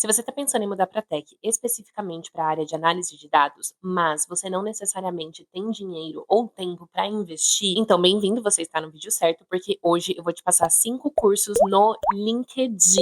Se você está pensando em mudar para tech, especificamente para a área de análise de dados, mas você não necessariamente tem dinheiro ou tempo para investir, então bem-vindo, você está no vídeo certo, porque hoje eu vou te passar 5 cursos no LinkedIn.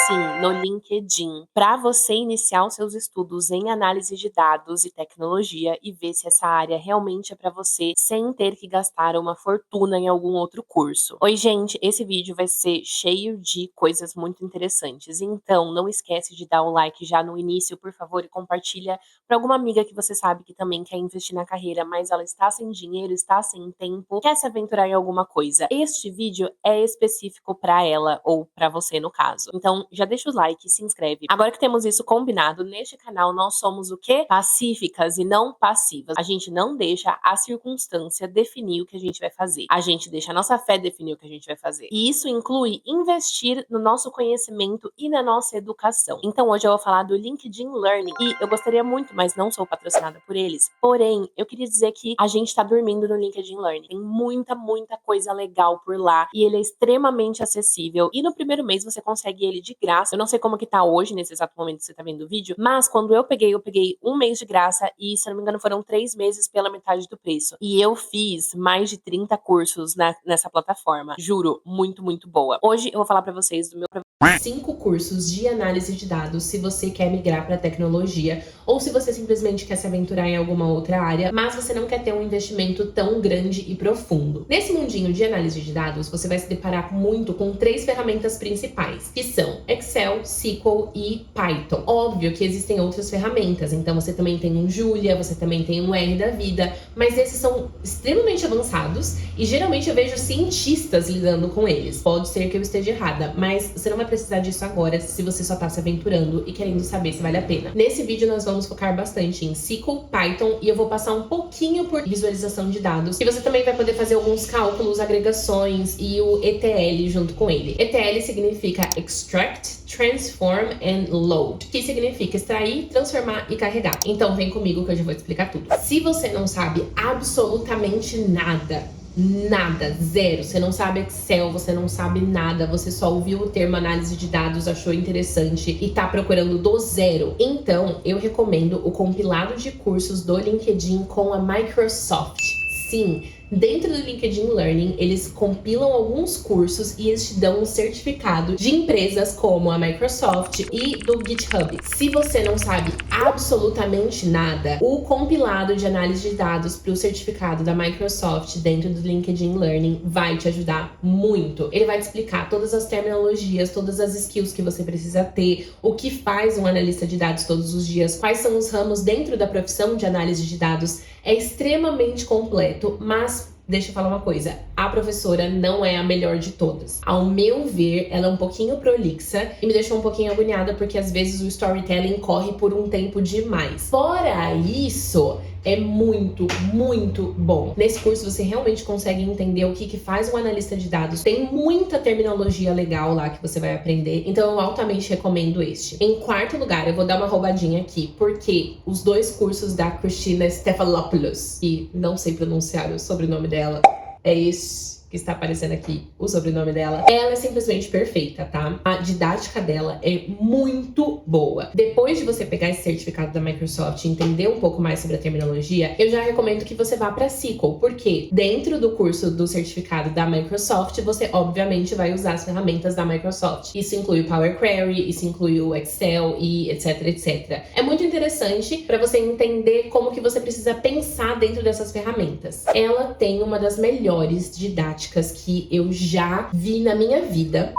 Sim, no LinkedIn, para você iniciar os seus estudos em análise de dados e tecnologia e ver se essa área realmente é para você, sem ter que gastar uma fortuna em algum outro curso. Oi, gente, esse vídeo vai ser cheio de coisas muito interessantes, então não esquece de dar o like já no início, por favor, e compartilha para alguma amiga que você sabe que também quer investir na carreira, mas ela está sem dinheiro, está sem tempo, quer se aventurar em alguma coisa. Este vídeo é específico para ela, ou para você no caso. Então já deixa o like e se inscreve. Agora que temos isso combinado, neste canal nós somos o quê? Pacíficas e não passivas. A gente não deixa a circunstância definir o que a gente vai fazer. A gente deixa a nossa fé definir o que a gente vai fazer. E isso inclui investir no nosso conhecimento e na nossa educação. Então hoje eu vou falar do LinkedIn Learning e eu gostaria muito, mas não sou patrocinada por eles. Porém, eu queria dizer que a gente tá dormindo no LinkedIn Learning. Tem muita coisa legal por lá e ele é extremamente acessível. E no primeiro mês você consegue ele de graça. Eu não sei como que tá hoje, nesse exato momento que você tá vendo o vídeo, mas quando eu peguei um mês de graça e, se eu não me engano, foram 3 meses pela metade do preço. E eu fiz mais de 30 cursos nessa plataforma. Juro, muito boa. Hoje eu vou falar pra vocês do meu 5 cursos de análise de dados se você quer migrar para tecnologia ou se você simplesmente quer se aventurar em alguma outra área, mas você não quer ter um investimento tão grande e profundo. Nesse mundinho de análise de dados, você vai se deparar muito com 3 ferramentas principais, que são Excel, SQL e Python. Óbvio que existem outras ferramentas, então você também tem um Julia, você também tem um R da vida, mas esses são extremamente avançados e geralmente eu vejo cientistas lidando com eles. Pode ser que eu esteja errada, mas você não vai precisar disso agora se você só tá se aventurando e querendo saber se vale a pena. Nesse vídeo nós vamos focar bastante em SQL, Python e eu vou passar um pouquinho por visualização de dados, e você também vai poder fazer alguns cálculos, agregações e o ETL junto com ele. ETL significa Extract, Transform and Load, que significa extrair, transformar e carregar. Então vem comigo que eu já vou te explicar tudo. Se você não sabe absolutamente nada, zero, você não sabe Excel, você não sabe nada, você só ouviu o termo análise de dados, achou interessante e tá procurando do zero, então eu recomendo o compilado de cursos do LinkedIn com a Microsoft. Sim, dentro do LinkedIn Learning, eles compilam alguns cursos e eles te dão um certificado de empresas como a Microsoft e do GitHub. Se você não sabe absolutamente nada, o compilado de análise de dados para o certificado da Microsoft dentro do LinkedIn Learning vai te ajudar muito. Ele vai te explicar todas as terminologias, todas as skills que você precisa ter, o que faz um analista de dados todos os dias, quais são os ramos dentro da profissão de análise de dados. É extremamente completo, mas deixa eu falar uma coisa, a professora não é a melhor de todas. Ao meu ver, ela é um pouquinho prolixa e me deixou um pouquinho agoniada porque às vezes o storytelling corre por um tempo demais. Fora isso, é muito bom. Nesse curso você realmente consegue entender o que faz um analista de dados. Tem muita terminologia legal lá que você vai aprender, então eu altamente recomendo este. Em quarto lugar, eu vou dar uma roubadinha aqui, porque os 2 cursos da Christina Stephanopoulos, que não sei pronunciar o sobrenome dela, é esse que está aparecendo aqui, o sobrenome dela. Ela é simplesmente perfeita, tá? A didática dela é muito boa. Depois de você pegar esse certificado da Microsoft e entender um pouco mais sobre a terminologia, eu já recomendo que você vá para SQL, porque dentro do curso do certificado da Microsoft, você obviamente vai usar as ferramentas da Microsoft. Isso inclui o Power Query, isso inclui o Excel e etc. É muito interessante para você entender como que você precisa pensar dentro dessas ferramentas. Ela tem uma das melhores didáticas que eu já vi na minha vida.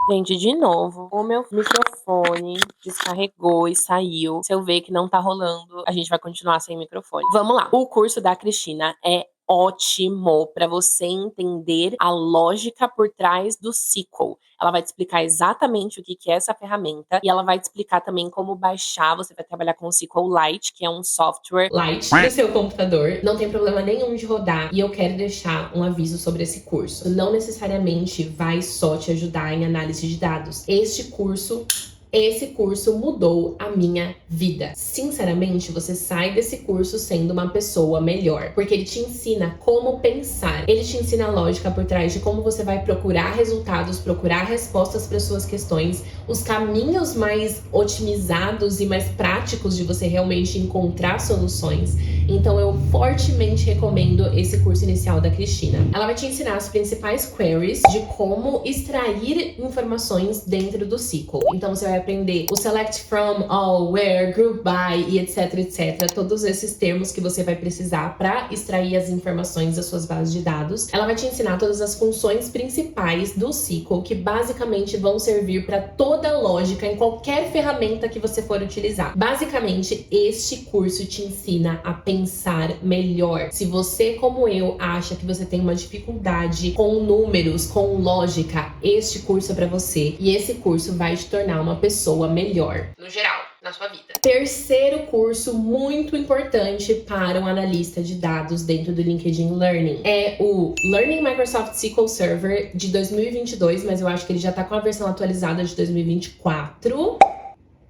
Gente, de novo, o meu microfone descarregou e saiu. Se eu ver que não tá rolando, a gente vai continuar sem microfone. Vamos lá. O curso da Cristina é ótimo para você entender a lógica por trás do SQL. Ela vai te explicar exatamente o que é essa ferramenta e ela vai te explicar também como baixar. Você vai trabalhar com o SQLite, que é um software light do seu computador. Não tem problema nenhum de rodar. E eu quero deixar um aviso sobre esse curso. Não necessariamente vai só te ajudar em análise de dados. Este curso Esse curso mudou a minha vida. Sinceramente, você sai desse curso sendo uma pessoa melhor, porque ele te ensina como pensar. Ele te ensina a lógica por trás de como você vai procurar resultados, procurar respostas para suas questões, os caminhos mais otimizados e mais práticos de você realmente encontrar soluções. Então eu fortemente recomendo esse curso inicial da Cristina. Ela vai te ensinar as principais queries de como extrair informações dentro do SQL. Então você vai aprender o select from, all, where, group by e etc, etc. Todos esses termos que você vai precisar para extrair as informações das suas bases de dados. Ela vai te ensinar todas as funções principais do SQL, que basicamente vão servir para toda a lógica em qualquer ferramenta que você for utilizar. Basicamente, este curso te ensina a pensar melhor. Se você, como eu, acha que você tem uma dificuldade com números, com lógica, este curso é para você. E esse curso vai te tornar uma pessoa melhor, no geral, na sua vida. Terceiro curso muito importante para um analista de dados dentro do LinkedIn Learning é o Learning Microsoft SQL Server de 2022, mas eu acho que ele já tá com a versão atualizada de 2024.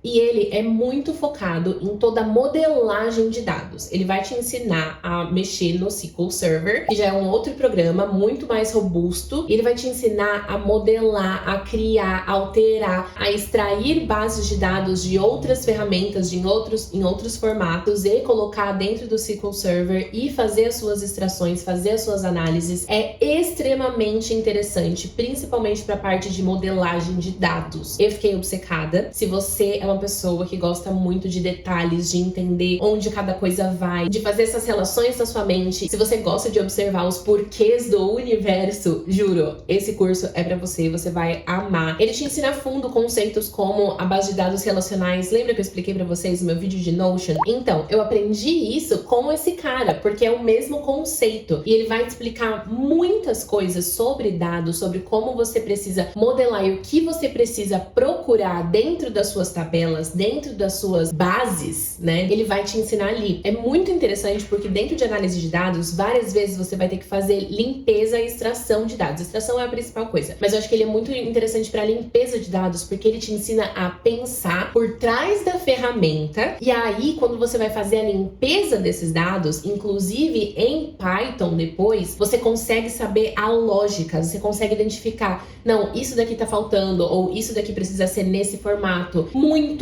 E ele é muito focado em toda a modelagem de dados. Ele vai te ensinar a mexer no SQL Server, que já é um outro programa muito mais robusto. Ele vai te ensinar a modelar, a criar, a alterar, a extrair bases de dados de outras ferramentas, em outros formatos e colocar dentro do SQL Server e fazer as suas extrações, fazer as suas análises. É extremamente interessante, principalmente para a parte de modelagem de dados. Eu fiquei obcecada. Se você é uma pessoa que gosta muito de detalhes, de entender onde cada coisa vai, de fazer essas relações na sua mente, se você gosta de observar os porquês do universo, juro, esse curso é pra você, você vai amar. Ele te ensina a fundo conceitos como a base de dados relacionais. Lembra que eu expliquei pra vocês no meu vídeo de Notion? Então, eu aprendi isso com esse cara, porque é o mesmo conceito. E ele vai te explicar muitas coisas sobre dados, sobre como você precisa modelar e o que você precisa procurar dentro das suas tabelas, dentro das suas bases, né? Ele vai te ensinar ali. É muito interessante porque dentro de análise de dados, várias vezes você vai ter que fazer limpeza e extração de dados. Extração é a principal coisa, mas eu acho que ele é muito interessante para limpeza de dados porque ele te ensina a pensar por trás da ferramenta e aí quando você vai fazer a limpeza desses dados, inclusive em Python depois, você consegue saber a lógica, você consegue identificar, não, isso daqui tá faltando ou isso daqui precisa ser nesse formato. Muito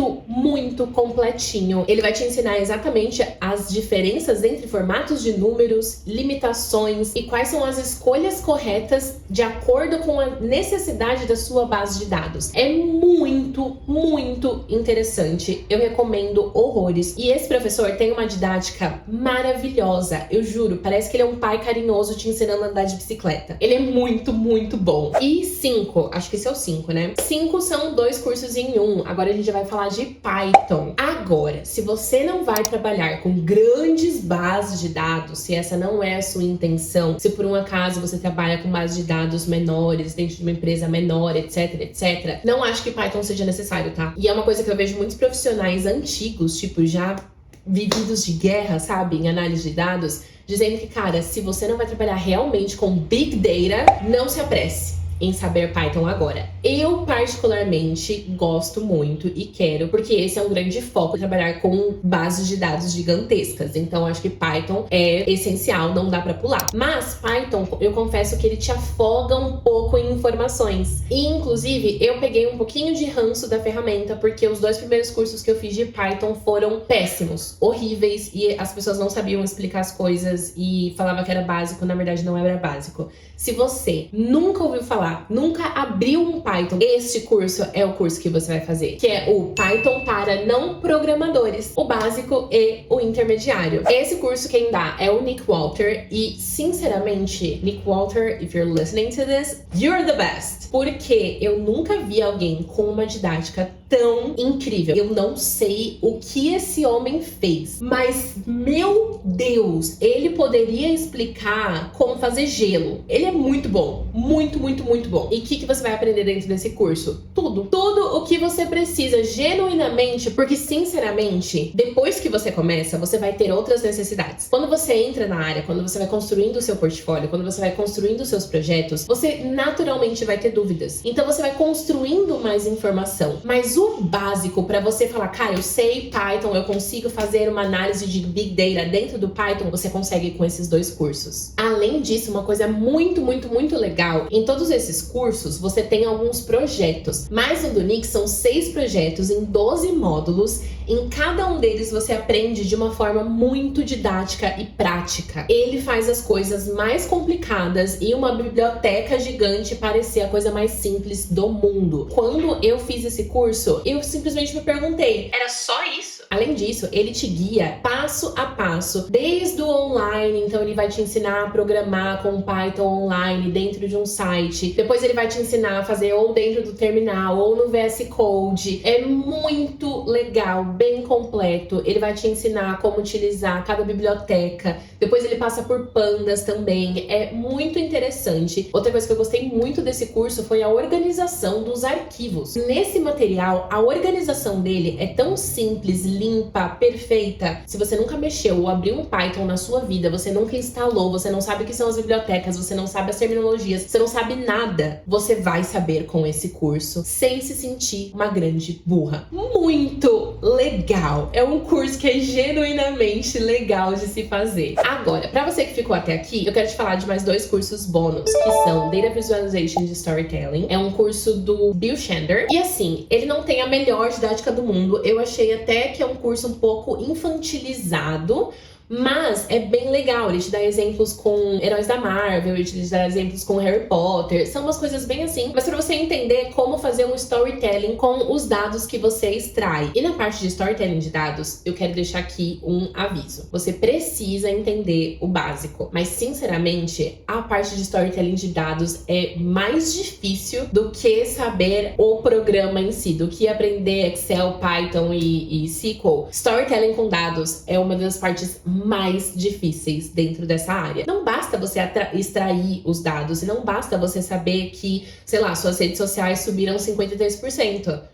completinho. Ele vai te ensinar exatamente as diferenças entre formatos de números, limitações e quais são as escolhas corretas de acordo com a necessidade da sua base de dados. É muito interessante. Eu recomendo horrores. E esse professor tem uma didática maravilhosa. Eu juro, parece que ele é um pai carinhoso te ensinando a andar de bicicleta. Ele é muito bom. E 5, acho que esse é o 5, né? 5 são 2 cursos em um. Agora a gente vai falar de Python. Agora, se você não vai trabalhar com grandes bases de dados, se essa não é a sua intenção, se por um acaso você trabalha com bases de dados menores, dentro de uma empresa menor, etc, não acho que Python seja necessário, tá? E é uma coisa que eu vejo muitos profissionais antigos, tipo, já vividos de guerra, sabe, em análise de dados, dizendo que, cara, se você não vai trabalhar realmente com Big Data, não se apresse em saber Python agora. Eu particularmente gosto muito e quero, porque esse é um grande foco, trabalhar com bases de dados gigantescas. Então acho que Python é essencial, não dá pra pular. Mas Python, eu confesso que ele te afoga um pouco em informações. E inclusive, eu peguei um pouquinho de ranço da ferramenta, porque os 2 primeiros cursos que eu fiz de Python foram péssimos, horríveis, e as pessoas não sabiam explicar as coisas e falava que era básico, na verdade não era básico. Se você nunca ouviu falar, nunca abriu um Python, este curso é o curso que você vai fazer, que é o Python para não programadores, o básico e o intermediário. Esse curso quem dá é o Nick Walter e, sinceramente, Nick Walter, if you're listening to this, you're the best. Porque eu nunca vi alguém com uma didática tão incrível. Eu não sei o que esse homem fez, mas, meu Deus, ele poderia explicar como fazer gelo. Ele é muito bom, muito bom. E o que você vai aprender dentro desse curso? Tudo o que você precisa genuinamente, porque sinceramente, depois que você começa, você vai ter outras necessidades. Quando você entra na área, quando você vai construindo o seu portfólio, quando você vai construindo os seus projetos, você naturalmente vai ter dúvidas. Então você vai construindo mais informação. Mas curso básico para você falar, cara, eu sei Python, eu consigo fazer uma análise de Big Data dentro do Python, você consegue com esses dois cursos. Além disso, uma coisa muito legal, em todos esses cursos você tem alguns projetos, mas no do Nick são 6 projetos em 12 módulos. Em cada um deles você aprende de uma forma muito didática e prática. Ele faz as coisas mais complicadas e uma biblioteca gigante parecer a coisa mais simples do mundo. Quando eu fiz esse curso, eu simplesmente me perguntei, era só isso? Além disso, ele te guia passo a passo, desde o online, então ele vai te ensinar a programar com Python online dentro de um site. Depois ele vai te ensinar a fazer ou dentro do terminal ou no VS Code. É muito legal, bem completo. Ele vai te ensinar como utilizar cada biblioteca. Depois ele passa por pandas também. É muito interessante. Outra coisa que eu gostei muito desse curso foi a organização dos arquivos. Nesse material, a organização dele é tão simples, limpa, perfeita. Se você nunca mexeu ou abriu um Python na sua vida, você nunca instalou, você não sabe o que são as bibliotecas, você não sabe as terminologias, você não sabe nada, você vai saber com esse curso sem se sentir uma grande burra. Muito legal! É um curso que é genuinamente legal de se fazer. Agora, pra você que ficou até aqui, eu quero te falar de mais 2 cursos bônus, que são Data Visualization de Storytelling. É um curso do Bill Chandler. E assim, ele não tem a melhor didática do mundo. Eu achei até que é um curso um pouco infantilizado, mas é bem legal, ele te dá exemplos com heróis da Marvel, ele te dá exemplos com Harry Potter, são umas coisas bem assim, mas pra você entender como fazer um storytelling com os dados que você extrai. E na parte de storytelling de dados, eu quero deixar aqui um aviso. Você precisa entender o básico, mas sinceramente, a parte de storytelling de dados é mais difícil do que saber o programa em si, do que aprender Excel, Python e SQL. Storytelling com dados é uma das partes mais difíceis dentro dessa área. Não basta você extrair os dados e não basta você saber que, sei lá, suas redes sociais subiram 53%.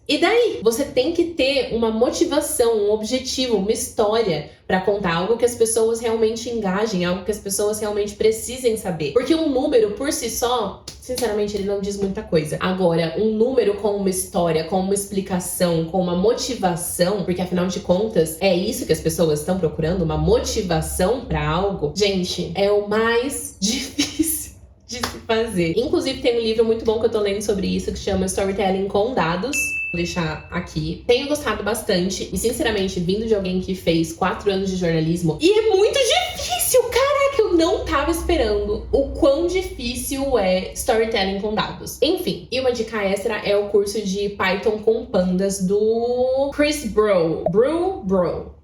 E daí? Você tem que ter uma motivação, um objetivo, uma história para contar algo que as pessoas realmente engajem, algo que as pessoas realmente precisem saber. Porque um número por si só, sinceramente, ele não diz muita coisa. Agora, um número com uma história, com uma explicação, com uma motivação, porque afinal de contas, é isso que as pessoas estão procurando, uma motivação para algo. Gente, é o mais difícil de se fazer. Inclusive, tem um livro muito bom que eu tô lendo sobre isso, que chama Storytelling com Dados. Vou deixar aqui. Tenho gostado bastante e, sinceramente, vindo de alguém que fez 4 anos de jornalismo, e é muito difícil, caraca, eu não tava esperando o quão difícil é storytelling com dados. Enfim, e uma dica extra é o curso de Python com pandas do Chris Bro. Bro?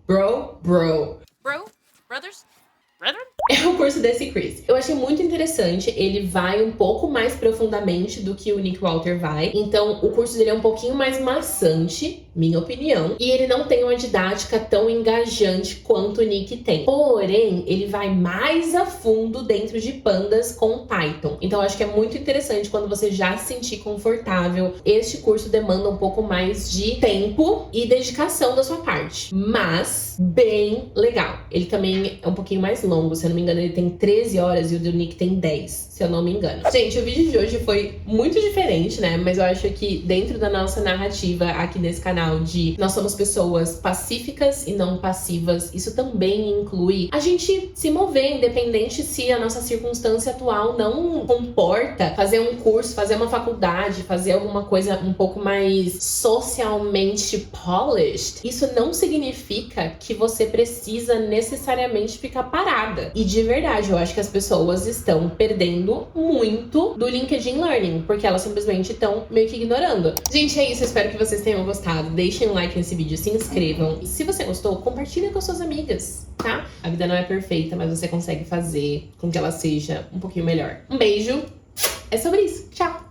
Brothers? Brethren? É o curso desse Chris. Eu achei muito interessante, ele vai um pouco mais profundamente do que o Nick Walter vai. Então, o curso dele é um pouquinho mais maçante, minha opinião. E ele não tem uma didática tão engajante quanto o Nick tem. Porém, ele vai mais a fundo dentro de pandas com Python. Então, eu acho que é muito interessante quando você já se sentir confortável. Este curso demanda um pouco mais de tempo e dedicação da sua parte. Mas, bem legal. Ele também é um pouquinho mais longo, se eu não me engano, ele tem 13 horas e o do Nick tem 10, se eu não me engano. Gente, o vídeo de hoje foi muito diferente, né? Mas eu acho que dentro da nossa narrativa aqui nesse canal de nós somos pessoas pacíficas e não passivas, isso também inclui a gente se mover, independente se a nossa circunstância atual não comporta fazer um curso, fazer uma faculdade, fazer alguma coisa um pouco mais socialmente polished. Isso não significa que você precisa necessariamente ficar parada. E de verdade, eu acho que as pessoas estão perdendo muito do LinkedIn Learning, porque elas simplesmente estão meio que ignorando. Gente, é isso. Eu espero que vocês tenham gostado. Deixem um like nesse vídeo, se inscrevam. E se você gostou, compartilha com suas amigas, tá? A vida não é perfeita, mas você consegue fazer com que ela seja um pouquinho melhor. Um beijo. É sobre isso. Tchau!